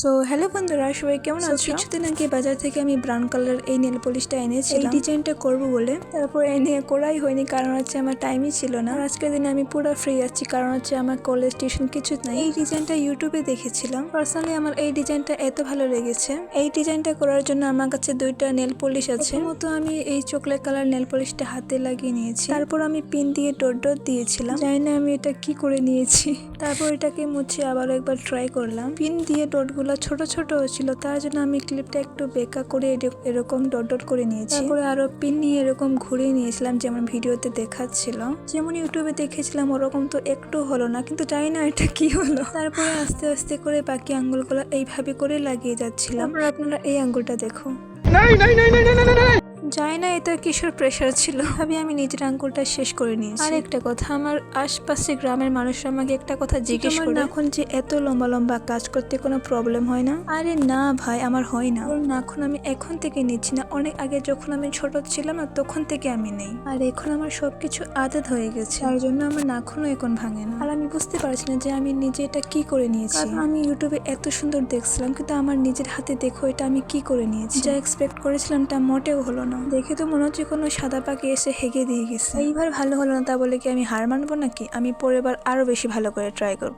So hello বন্ধুরা, সবাই কেমন আছো? কিছুদিন আগে বাজার থেকে আমি ব্রাউন কালার এই নেল পলিশটা এনেছিলাম এই ডিজাইনটা করব বলে। তারপর এনে করাই হয়নি, কারণ হচ্ছে আমার টাইমই ছিল না। আর আজকের দিনে আমি পুরো ফ্রি আছি, কারণ হচ্ছে আমার কলেজ টিউশন কিছু নাই। এই ডিজাইনটা ইউটিউবে দেখেছিলাম। পার্সোনালি আমার এই ডিজাইনটা এত ভালো লেগেছে। এই ডিজাইনটা করার জন্য আমার কাছে দুইটা নেল পলিশ আছে। প্রথমত আমি এই চকলেট কালার নেল পলিশটা হাতে লাগিয়ে নিয়েছি। তারপর আমি পিন দিয়ে ডট ডট দিয়েছিলাম। জানি না আমি এটা কি করে নিয়েছি। তারপর এটাকে মুছে আবার একবার ট্রাই করলাম। পিন দিয়ে ডট গুলা ছোট ছোট ছিল, তার জন্য আমি ক্লিপটা একটু বেঁকা করে এরকম ডট ডট করে নিয়েছি। তারপরে আরো পিন নিয়ে এরকম ঘুরিয়ে নিয়েছিলাম, যেমন ভিডিওতে দেখাচ্ছিল, যেমন ইউটিউবে দেখেছিলাম ওরকম তো একটু হলো না, কিন্তু জানি না এটা কি হলো। তারপরে আস্তে আস্তে করে বাকি আঙ্গুলগুলো এইভাবে করে লাগিয়ে যাচ্ছিলাম। আপনারা এই আঙ্গুলটা দেখুন। জানি না এটা কিসের প্রেশার ছিল, আমি নিজের আঙ্গুলটা শেষ করে নিয়েছি। আর একটা কথা, আমার আশপাশে গ্রামের মানুষরা আমাকে একটা কথা জিজ্ঞেস করে, এখন যে এত লম্বা লম্বা কাজ করতে কোনো প্রবলেম হয় না? আরে না ভাই, আমার হয় না। নাখুন আমি এখন থেকে নিচ্ছি না, অনেক আগে যখন আমি ছোট ছিলাম না, তখন থেকে আমি নেই। আর এখন আমার সবকিছু আদত হয়ে গেছে, তার জন্য আমার নাখুনও এখন ভাঙে না। আর আমি বুঝতে পারছি না যে আমি নিজে এটা কি করে নিয়েছি। আমি ইউটিউবে এত সুন্দর দেখছিলাম, কিন্তু আমার নিজের হাতে দেখো এটা আমি কি করে নিয়েছি। যা এক্সপেক্ট করেছিলাম তা মোটেও হলো না। দেখে তো মনে হচ্ছে কোনো সাদা পাখি এসে হেগে দিয়ে গেছে। এইবার ভালো হলো না তা বলে কি আমি হার মানবো নাকি? আমি পরের বার আরো বেশি ভালো করে ট্রাই করবো।